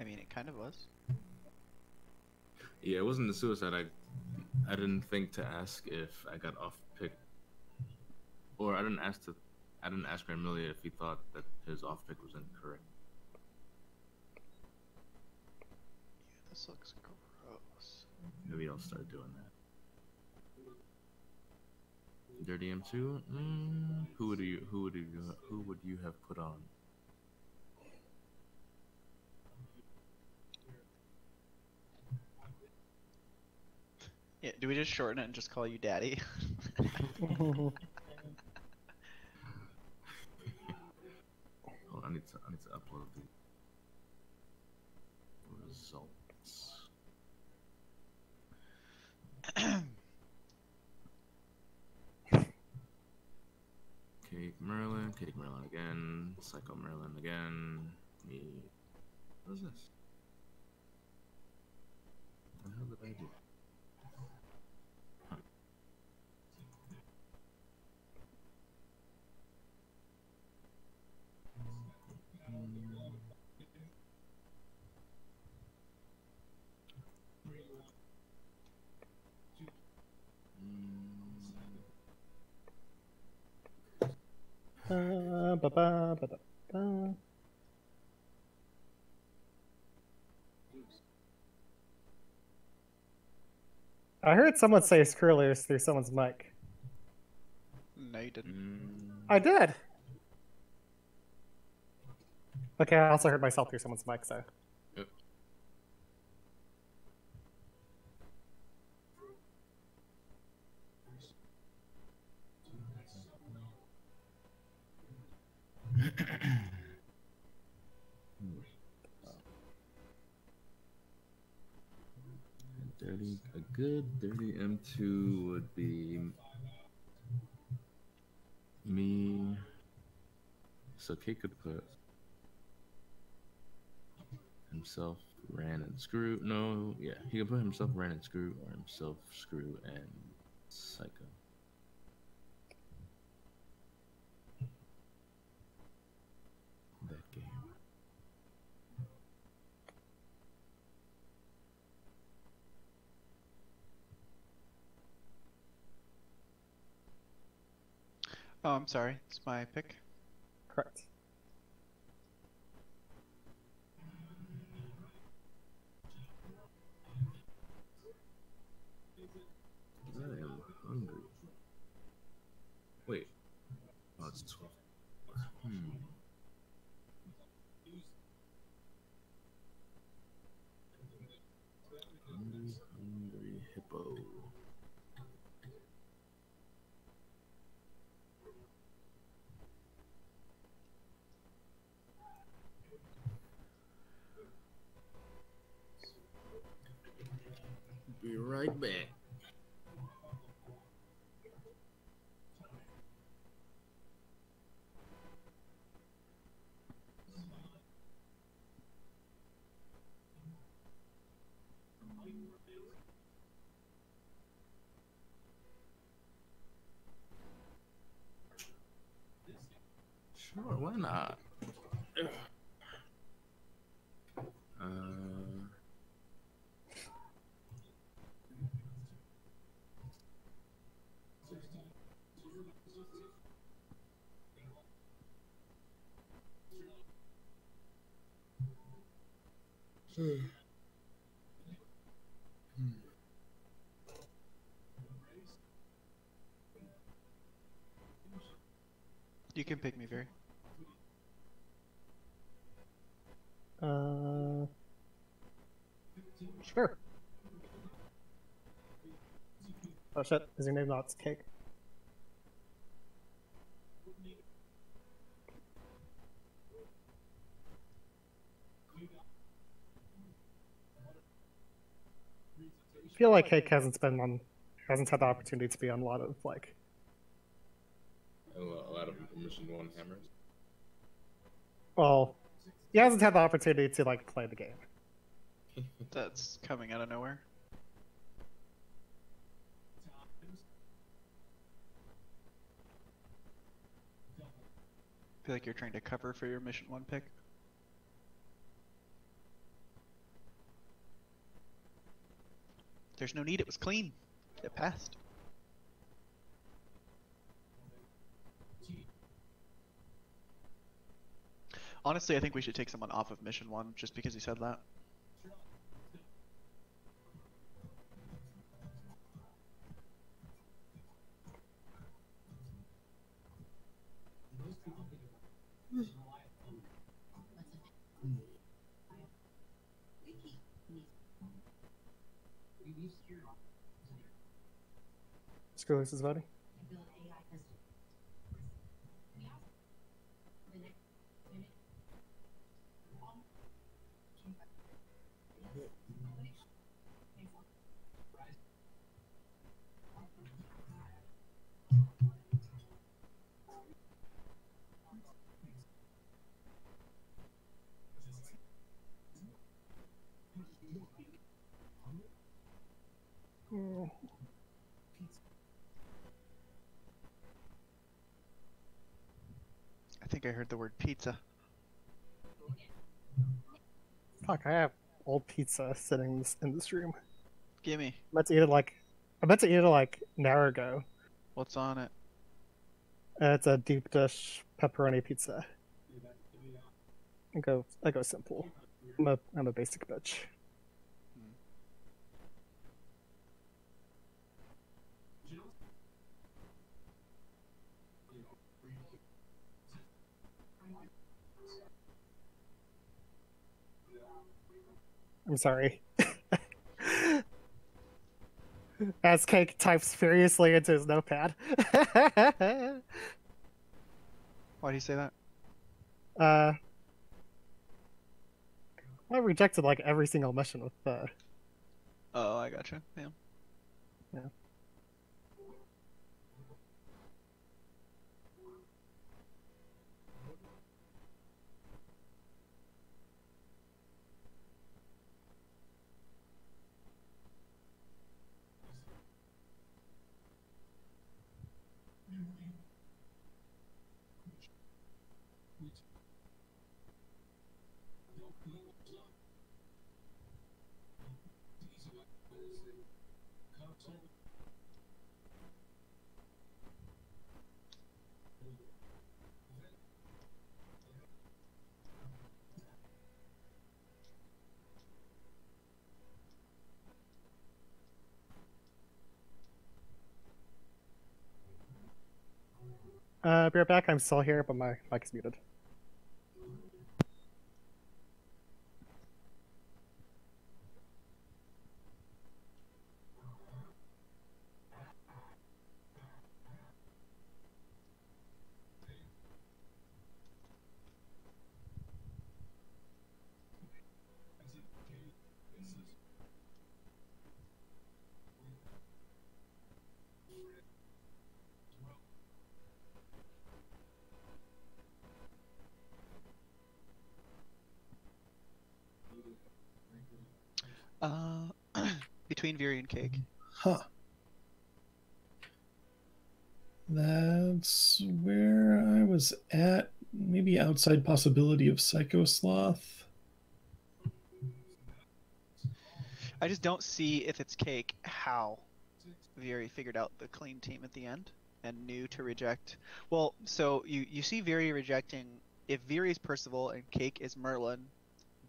I mean, it kind of was. Yeah, it wasn't the suicide. I didn't think to ask if I got off pick, or I didn't ask ranmillia if he thought that his off pick was incorrect. Yeah, this looks gross. Maybe I'll start doing that. Dirty M2. Who would you have put on? Yeah, do we just shorten it and just call you Daddy? Oh, I need to upload the results. Cake Merlin again, Psycho Merlin again, me. What is this? What the hell did I do? Huh. Ba, ba, ba, ba. I heard someone say Skrillex through someone's mic. No, you didn't. I did. Okay, I also heard myself through someone's mic, so. Yep. A good dirty M2 would be me. So Kate could put himself, Ran, and Screw. No, yeah, he could put himself, Ran, and Screw, or himself, Screw, and Psycho. That game. Oh, I'm sorry. It's my pick. Correct. I am hungry. Wait. Oh, it's 12. Hungry hippo. Be right back. Sure, why not? You can pick me, Very. Sure. Oh shit, is your name not Cake? I feel like Cake hasn't had the opportunity to be on a lot of like. A lot of Mission 1 hammers. Well, he hasn't had the opportunity to like play the game. That's coming out of nowhere. I feel like you're trying to cover for your Mission 1 pick. There's no need. It was clean. It passed. Honestly, I think we should take someone off of mission 1 just because he said that. Screw this is voting. I think I heard the word pizza. Fuck, I have old pizza sitting in this room. Gimme. I meant to eat it like an hour ago. What's on it? It's a deep dish pepperoni pizza. I go simple. I'm a basic bitch. I'm sorry. As Cake types furiously into his notepad. Why do you say that? I rejected like every single mission with Oh, I gotcha. Yeah. yeah. Be right back. I'm still here, but my mic is muted. Between Veery and Cake. Huh. That's where I was at. Maybe outside possibility of Psycho Sloth. I just don't see if it's Cake how Veery figured out the clean team at the end and knew to reject. Well, so you see Veery rejecting. If Veery's Percival and Cake is Merlin,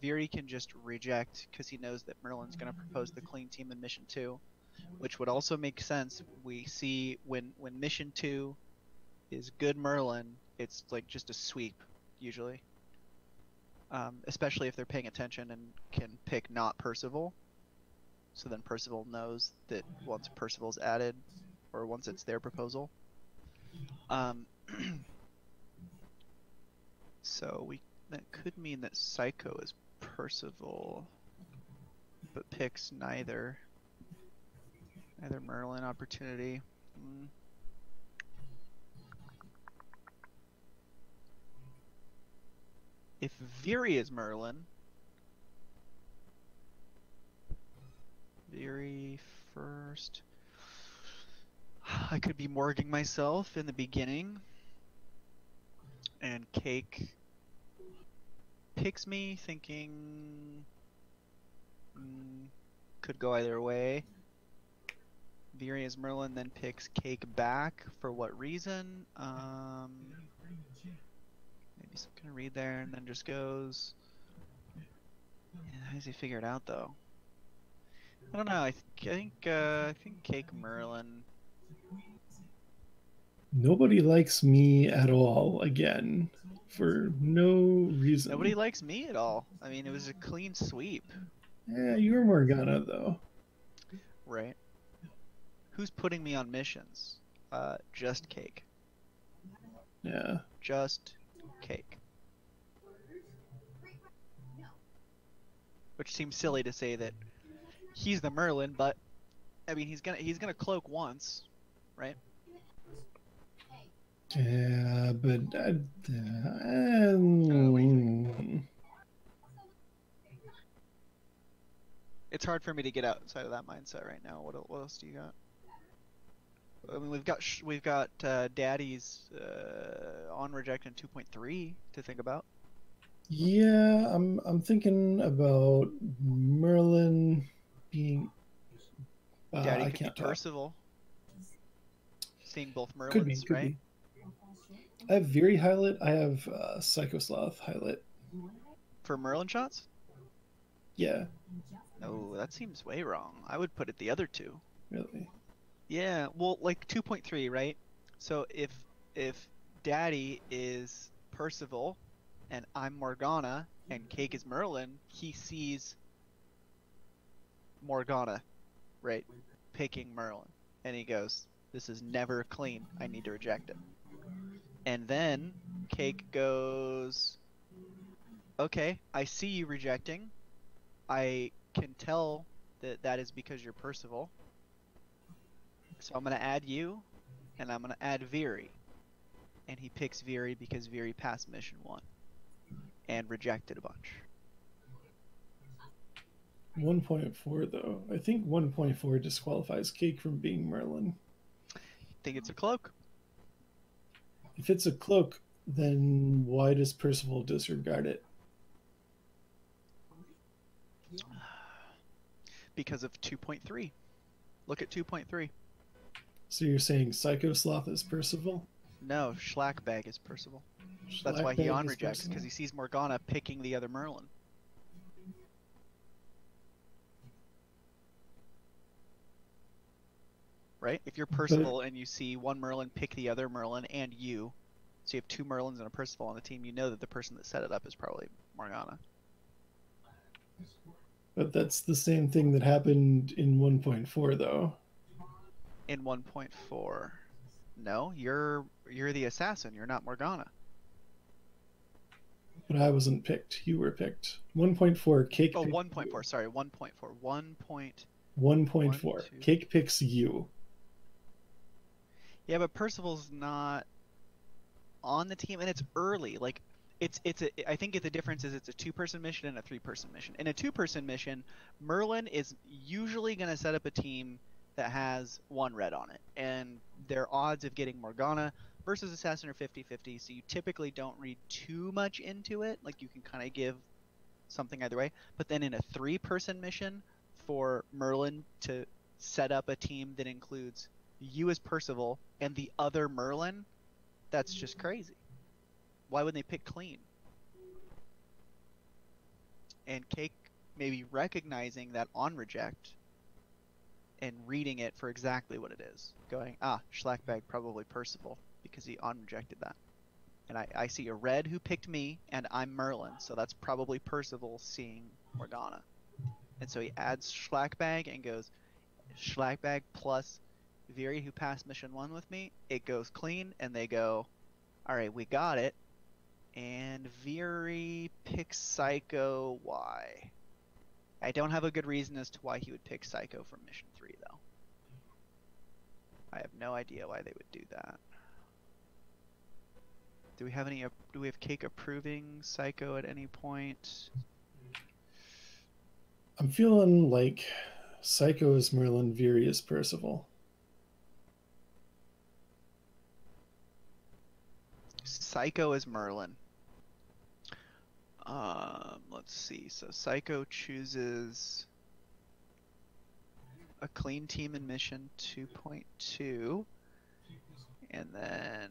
Veery can just reject because he knows that Merlin's going to propose the clean team in Mission 2, which would also make sense. We see when Mission 2 is good Merlin, it's like just a sweep, usually. Especially if they're paying attention and can pick not Percival. So then Percival knows that once Percival's added, or once it's their proposal. So that could mean that Psycho is Percival, but picks neither Merlin opportunity. If Veery is Merlin, Veery first. I could be morguing myself in the beginning, and Cake picks me thinking could go either way. Veery is Merlin, then picks Cake back. For what reason? Maybe some kind of read there, and then just goes. Yeah, how does he figure it out though? I don't know. I think Cake Merlin. Nobody likes me at all again for no reason. Nobody likes me at all. I mean, it was a clean sweep. Yeah, you're Morgana though. Right. Who's putting me on missions? Just Cake. Yeah. Just Cake. Which seems silly to say that he's the Merlin, but I mean he's gonna cloak once, right? Yeah, but It's hard for me to get outside of that mindset right now. What else do you got? I mean, we've got Daddy's on reject in 2.3 to think about. yeah, I'm thinking about Merlin being. Daddy I could can't be talk. Percival. Seeing both Merlins, Could be, right? be. I have Veery highlight. I have Psychosloth highlight. For Merlin shots? Yeah. Oh, that seems way wrong. I would put it the other two. Really. Yeah, well, like 2.3, right? So if Daddy is Percival and I'm Morgana and Cake is Merlin, he sees Morgana, right? Picking Merlin. And he goes, this is never clean. I need to reject it. And then Cake goes, okay, I see you rejecting. I can tell that that is because you're Percival. So I'm going to add you, and I'm going to add Veery. And he picks Veery because Veery passed mission 1 and rejected a bunch. 1.4 though. I think 1.4 disqualifies Cake from being Merlin. Think it's a cloak? If it's a cloak, then why does Percival disregard it? Because of 2.3. Look at 2.3. So you're saying Psychosloth is Percival? No, Schlackbag is Percival. That's why he Schlackbag on is rejects, Percival? because he sees Morgana picking the other Merlin. Right? If you're Percival and you see one Merlin pick the other Merlin and you, so you have 2 Merlins and a Percival on the team, you know that the person that set it up is probably Morgana. But that's the same thing that happened in 1.4 though. In 1.4. No, you're the assassin, you're not Morgana. But I wasn't picked. You were picked. 1.4, Cake. Oh, 1.4, sorry, 1.4. 1.4. 1.4. Cake picks you. Yeah, but Percival's not on the team, and it's early. Like, I think the difference is it's a 2-person mission and a 3-person mission. In a 2-person mission, Merlin is usually going to set up a team that has 1 red on it, and their odds of getting Morgana versus Assassin are 50-50, so you typically don't read too much into it. Like, you can kind of give something either way. But then in a 3-person mission, for Merlin to set up a team that includes you as Percival and the other Merlin, that's just crazy. Why would they pick clean? And Cake maybe recognizing that on reject and reading it for exactly what it is. Going, Schlackbag probably Percival because he on rejected that. And I see a red who picked me and I'm Merlin, so that's probably Percival seeing Morgana. And so he adds Schlackbag and goes, Schlackbag plus Veery who passed mission 1 with me. It goes clean, and they go, all right, we got it. And Veery picks Psycho. Why? I don't have a good reason as to why he would pick Psycho from mission 3, though. I have no idea why they would do that. Do we have Cake approving Psycho at any point? I'm feeling like Psycho is Merlin, Veery is Percival. Psycho is Merlin. Let's see. So Psycho chooses a clean team in mission 2.2, and then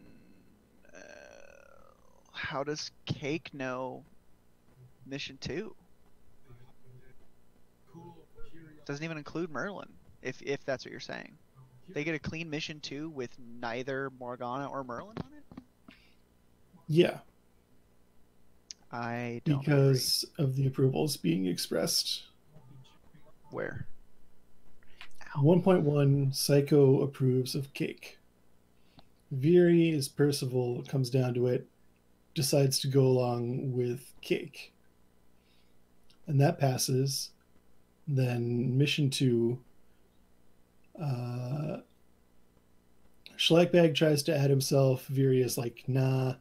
how does Cake know mission 2? Doesn't even include Merlin, if that's what you're saying. They get a clean mission 2 with neither Morgana or Merlin on it? Yeah, I don't because of the approvals being expressed. agree. Where? 1.1 Psycho approves of Cake. Veery is Percival, comes down to it, decides to go along with Cake. And that passes. Then mission 2, Schlagbag tries to add himself. Veery is like, nah.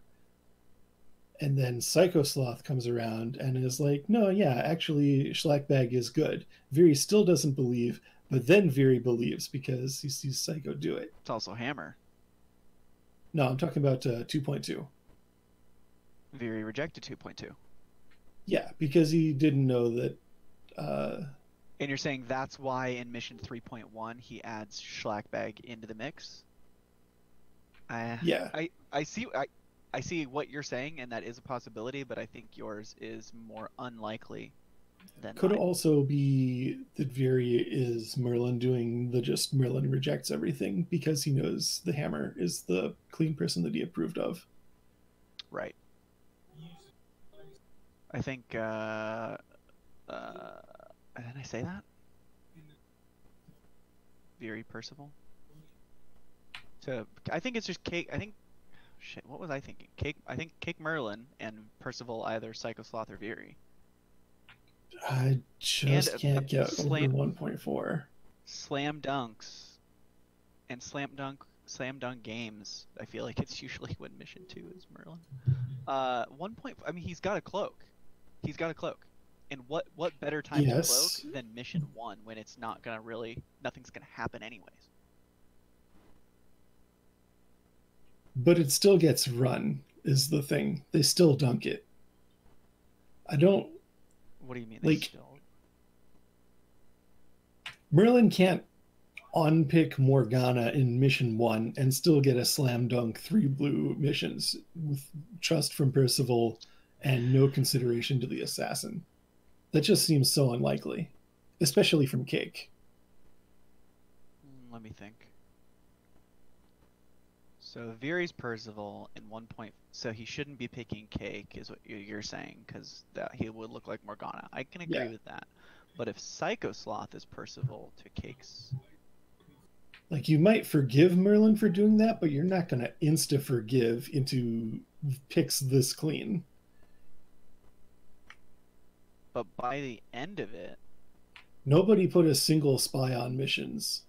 And then Psycho Sloth comes around and is like, no, yeah, actually, Schlagbag is good. Veery still doesn't believe, but then Veery believes because he sees Psycho do it. It's also Hammer. No, I'm talking about 2.2. Veery rejected 2.2. Yeah, because he didn't know that. And you're saying that's why in mission 3.1 he adds Schlagbag into the mix? Yeah. I see what you're saying, and that is a possibility, but I think yours is more unlikely than Could mine. also be that Veery is Merlin doing the just Merlin rejects everything because he knows the Hammer is the clean person that he approved of. Right. I think, didn't I say that? Veery Percival? So, I think it's just Cake, shit, what was I thinking? I think Cake Merlin and Percival either Psycho Sloth or Veery. I just can't get over slam 1.4. Slam dunks and slam dunk games. I feel like it's usually when mission 2 is Merlin. 1 point. I mean, he's got a cloak. He's got a cloak. And what better time to cloak than mission 1 when it's not gonna nothing's gonna happen anyways. But it still gets run, is the thing. They still dunk it. I don't. What do you mean? Like, still? Merlin can't unpick Morgana in mission 1 and still get a slam dunk 3 blue missions with trust from Percival and no consideration to the assassin. That just seems so unlikely, especially from Cake. Let me think. So Veery's Percival in 1 point. So he shouldn't be picking Cake, is what you're saying, because that he would look like Morgana. I can agree with that. But if Psycho Sloth is Percival to Cake's, like, you might forgive Merlin for doing that, but you're not going to insta forgive into picks this clean. But by the end of it, nobody put a single spy on missions.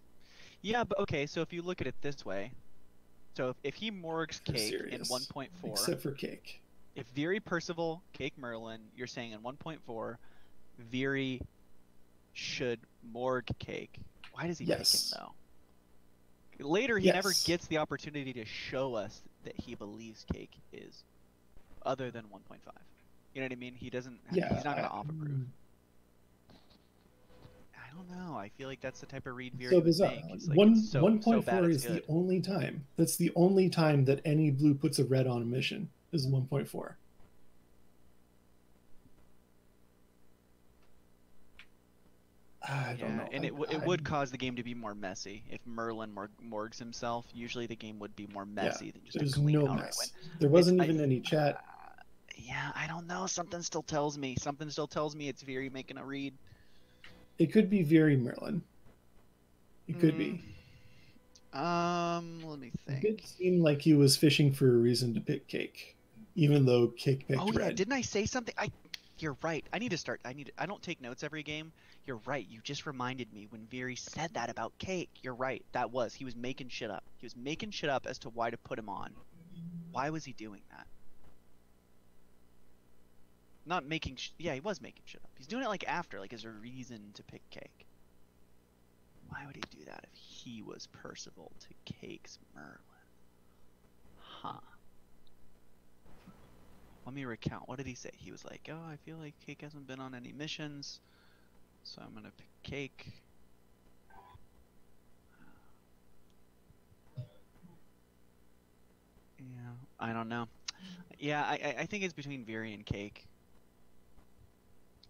Yeah, but okay. So if you look at it this way. So if he morgs Cake in 1.4, except for Cake, if Veery Percival, Cake Merlin, you're saying in 1.4, Veery should morg Cake. Why does he pick him though? Later, he never gets the opportunity to show us that he believes Cake is other than 1.5. You know what I mean? He doesn't. He's not gonna offer proof. I don't know. I feel like that's the type of read Veery would make. It's like 1.4 is the only time. That's the only time that any blue puts a red on a mission is 1.4. I don't know. And it would cause the game to be more messy if Merlin morgs himself. Usually the game would be more messy than just a clean outright win. There wasn't even any chat. Yeah, I don't know. Something still tells me it's Veery making a read. It could be Veery Merlin. It could be. Let me think. It seemed like he was fishing for a reason to pick Cake, even though Cake picked red. Oh yeah, didn't I say something? You're right. I don't take notes every game. You're right. You just reminded me when Veery said that about Cake. You're right. He was making shit up. He was making shit up as to why to put him on. Why was he doing that? Not making he was making shit up. He's doing it like after, like as a reason to pick Cake. Why would he do that if he was Percival to Cake's Merlin? Huh. Let me recount. What did he say? He was like, oh, I feel like Cake hasn't been on any missions, so I'm gonna pick Cake. Yeah, I don't know. Yeah, I think it's between Veery and Cake.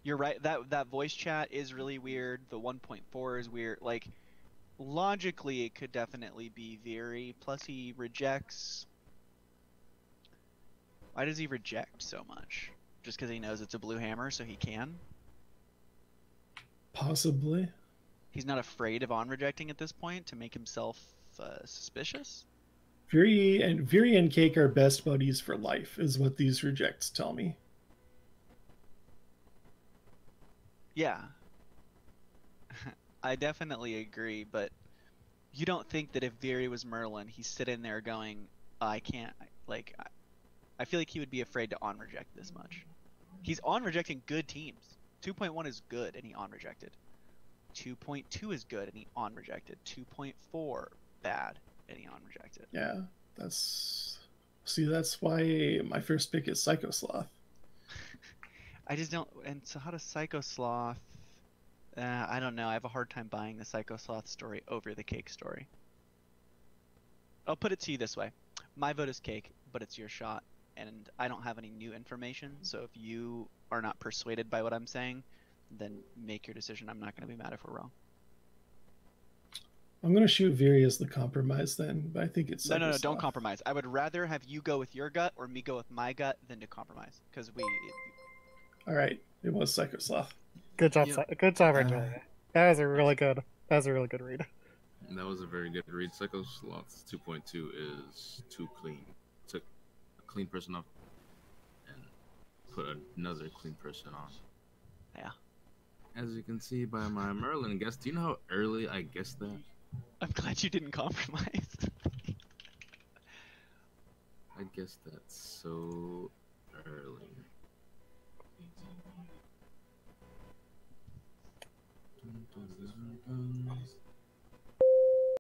You're right. That voice chat is really weird. The 1.4 is weird. Like logically, it could definitely be Veery. Plus, he rejects. Why does he reject so much? Just because he knows it's a blue hammer, so he can? Possibly. He's not afraid of on rejecting at this point to make himself suspicious? Viri and Cake are best buddies for life, is what these rejects tell me. Yeah. I definitely agree, but you don't think that if Veery was Merlin, he's sitting there going, I can't, like, I feel like he would be afraid to on reject this much. He's on rejecting good teams. 2.1 is good, and he on rejected. 2.2 is good, and he on rejected. 2.4 bad, and he on rejected. Yeah, that's why my first pick is Psycho Sloth. I just don't. And so, how does Psycho Sloth? I don't know. I have a hard time buying the Psycho Sloth story over the Cake story. I'll put it to you this way: my vote is Cake, but it's your shot, and I don't have any new information. So if you are not persuaded by what I'm saying, then make your decision. I'm not going to be mad if we're wrong. I'm going to shoot Viri as the compromise then, but I think it's Psycho No, Sloth. don't compromise. I would rather have you go with your gut or me go with my gut than to compromise, because All right, it was Psycho Sloth. Good job, Yep. good job, Ranmillia. That was a really good. That was a really good read. That was a very good read. Psycho Sloth's 2.2 is too clean. Took a clean person off and put another clean person on. Yeah. As you can see by my Merlin guess, do you know how early I guessed that? I'm glad you didn't compromise. I guessed that so early. Dun, dun, dun, dun.